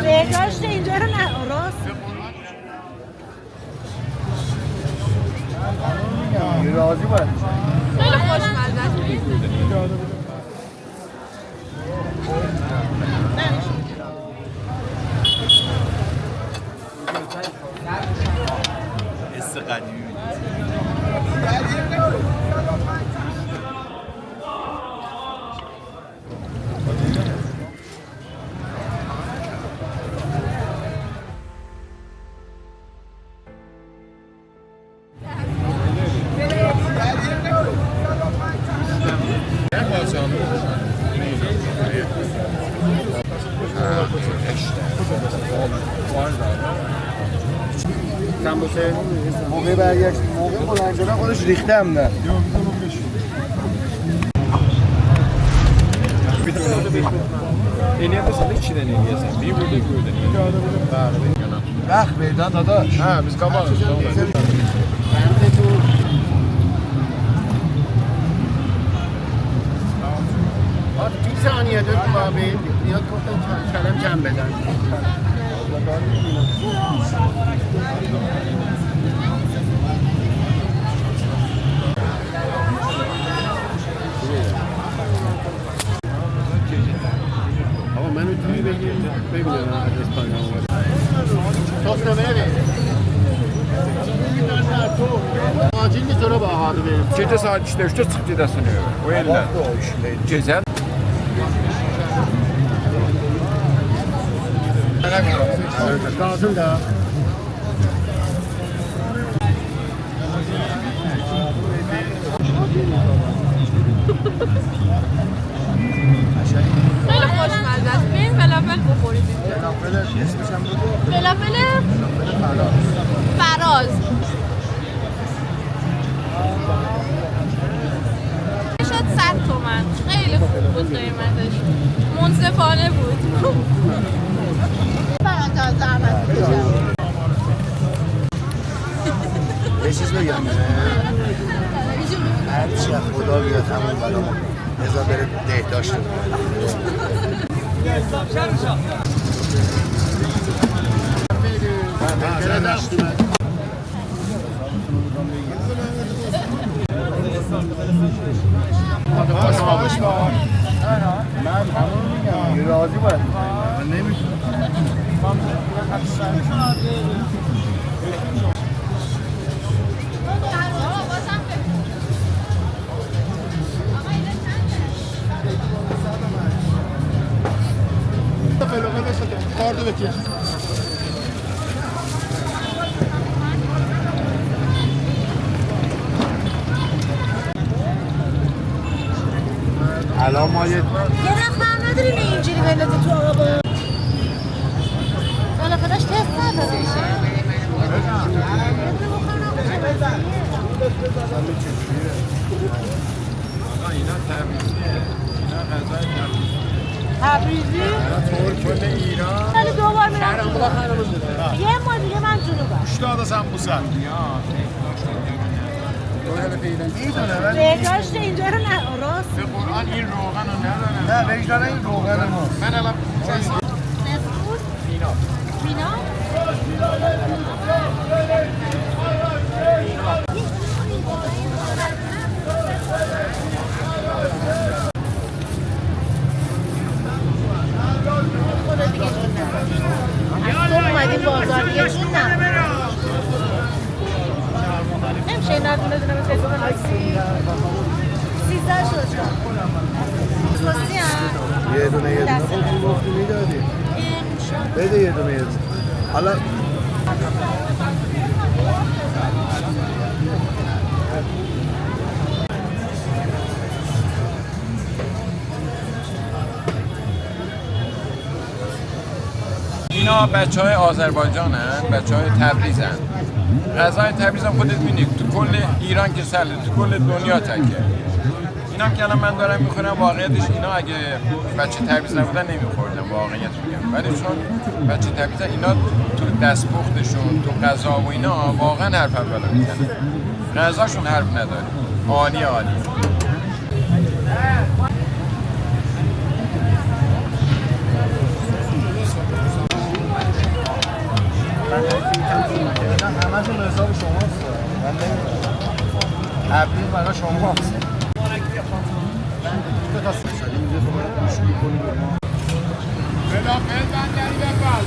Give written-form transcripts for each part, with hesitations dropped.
بهداشت اینجا رو نه راست راضی باید خیلی خوشمزه است حس قدیمی موقع برگشت موقع بلند شدن خودش ریخته هم نه اینی هم بسید چی دنیلی هستم بی بوده بوده وقت بیدن داداش ها biz kapalı. bir saniye döndüm abi. Nihat Kork'tan kalem cem beden. Ama ben ötürüyü bekliyorum İspanya'da. Tost demeye acil bir soru baharı benim. Gece saat 3'te çık gidesin o elden. Gece. Lazım da. خیلی خوشمزه است بریم فلافل بخورید فلافل اسمش هم بگو فلافل فراز شد 100 تومن خیلی خوب بود قیمتش منصفانه بود برات از زحمت بکشم یه چیز بگم هر چی خدا بیاد همون برامون بذار بره ده داشته من همون میگم راضی باید من نمیشونم کاردو بکش الان ما یه نفر نداریم اینجوری بندازی تو آب فلافلش تست نداره تبریزی؟ کل ایران خیلی دوبار میرم یه ماه دیگه من جنوبم Uçlarda sambusa. بهداشت اینجا رو نه راست به قرآن این روغن رو ندارم. نه وجدان این روغن ما من الان مینا مینا؟ خدا دیگه جون از تو اومدیم بازار دیگه جون نمیشه این نردونه دونه به فیسبوک هستی 13 شد خواستی هم یه دونه خب گفتی میدادی بده یه دونه حالا اینا بچهای آذربایجان هستند، بچهای تبریز هستند. غذای تبریز هم خودت می‌بینید تو کل ایران که سله، تو کل دنیا تکه. اینا که الان من دارم میخورم واقعیتش اینا اگه بچه تبریز نبودن نمیخوردن واقعیت میگم. ولی چون بچه تبریز اینا تو دستپختشون، تو غذا و اینا واقعا حرف اول میزنن. غذاشون حرف نداره. عالی عالی. همشون به حساب شماست. من نمیدونم. تبریک برای شماست. فلافل بندری بفرد.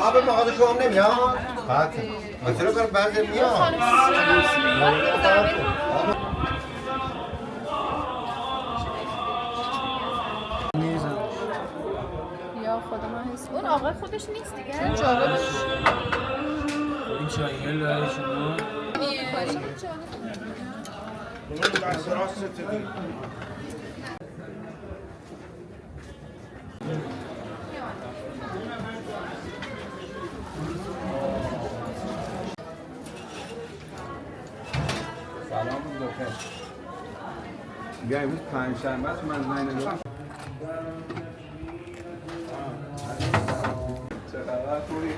آب مغازه شما هم نمیاد؟ قطعه مثلا کنم بعضی میاد یا خدا من حس اون آقا خودش نیست دیگه جالبش این چایی برای شما سلام بخیر. بیا امروز پنجشنبه است من زنگ نگاه. چه خبر خوبی؟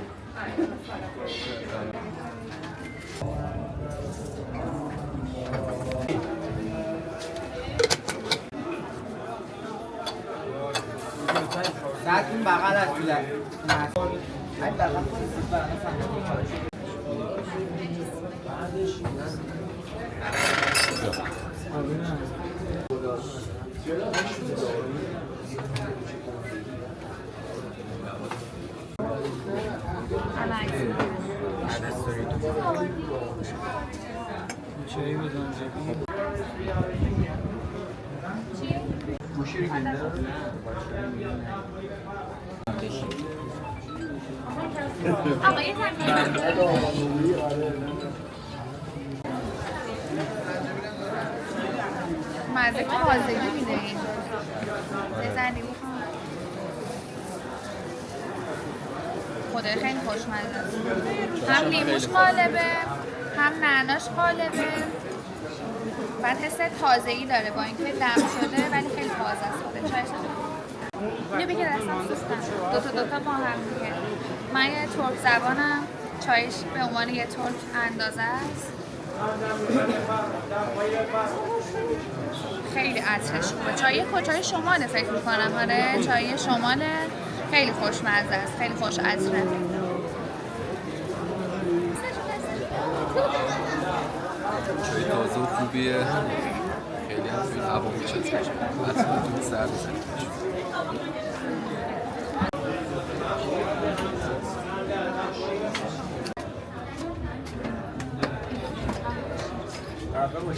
ساعت این بغل است بیله این بغل کنید بغل چایی بزن گوشی رو گنده آقا یه مزه تازگی میده این بزنی خدای خیلی خوشمزه است هم لیموش قالبه هم نعناش قالبه بعد حس تازگی داره با اینکه دم شده ولی خیلی تازه است خود چایش اینو بگیر دستم سوستم دوتا با هم دیگه من یه ترک زبانم چایش به عنوان یه ترک اندازه است خیلی عطرش خوبه چای شماله فکر میکنم آره چای شماله خیلی خوشمزه است خیلی خوش عطره چای تازه و خوبیه خیلی هم توی هوا میچسبه حتما توی سر بزنید خوبه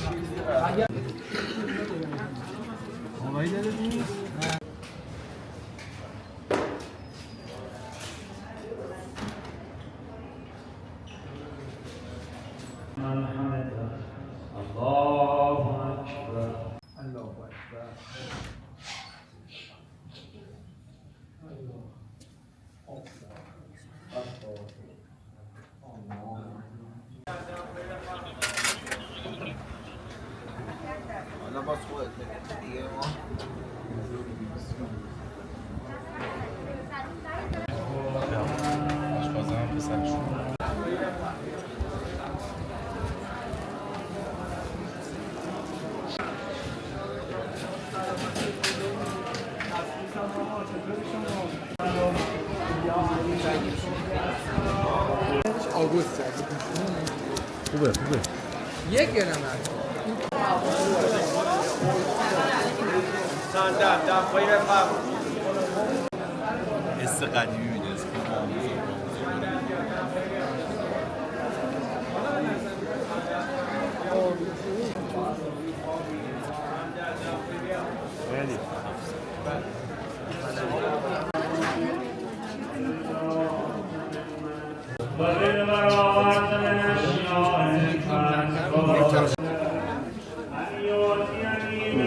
یک گرم حس قدیمی میده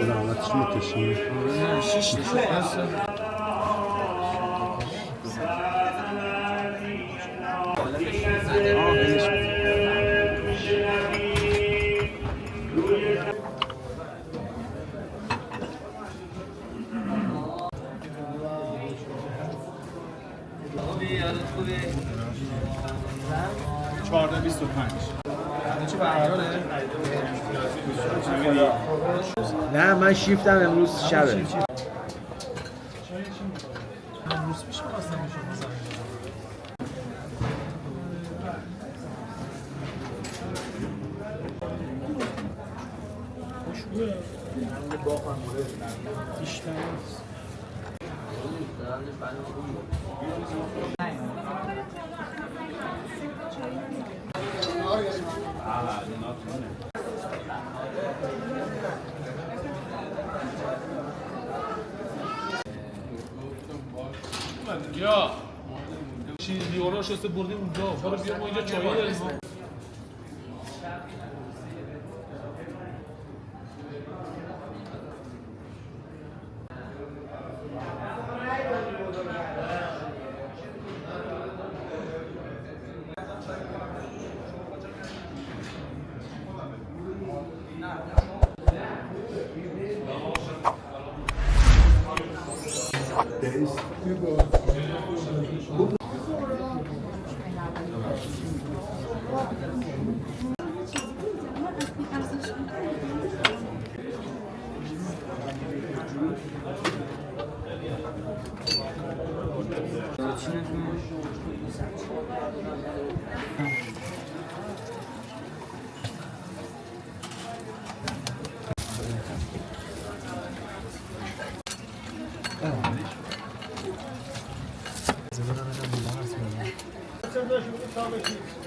زحمتش میکشیم نه من شیفتم امروز شبه یا چیز دیوارا شسته بردیم اونجا برو بیا ما اینجا چایی داریم Sen de şunu sağ